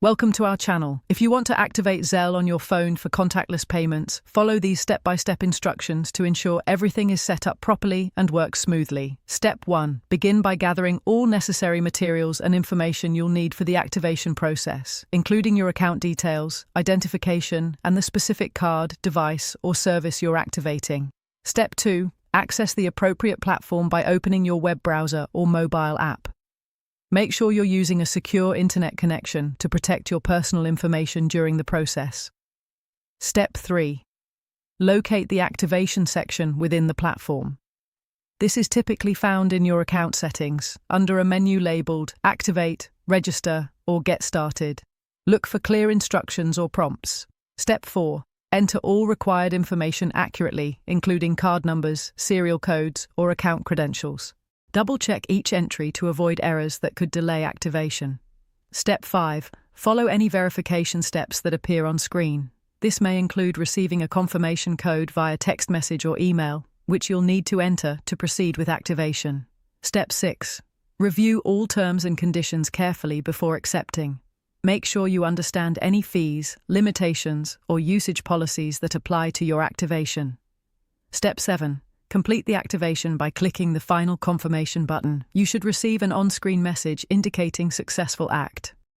Welcome to our channel. If you want to activate Zelle on your phone for contactless payments, follow these step-by-step instructions to ensure everything is set up properly and works smoothly. Step 1. Begin by gathering all necessary materials and information you'll need for the activation process, including your account details, identification, and the specific card, device, or service you're activating. Step 2. Access the appropriate platform by opening your web browser or mobile app. Make sure you're using a secure internet connection to protect your personal information during the process. Step 3. Locate the activation section within the platform. This is typically found in your account settings, under a menu labeled Activate, Register, or Get Started. Look for clear instructions or prompts. Step 4. Enter all required information accurately, including card numbers, serial codes, or account credentials. Double-check each entry to avoid errors that could delay activation. Step 5. Follow any verification steps that appear on screen. This may include receiving a confirmation code via text message or email, which you'll need to enter to proceed with activation. Step 6. Review all terms and conditions carefully before accepting. Make sure you understand any fees, limitations, or usage policies that apply to your activation. Step 7. Complete the activation by clicking the final confirmation button. You should receive an on-screen message indicating successful act.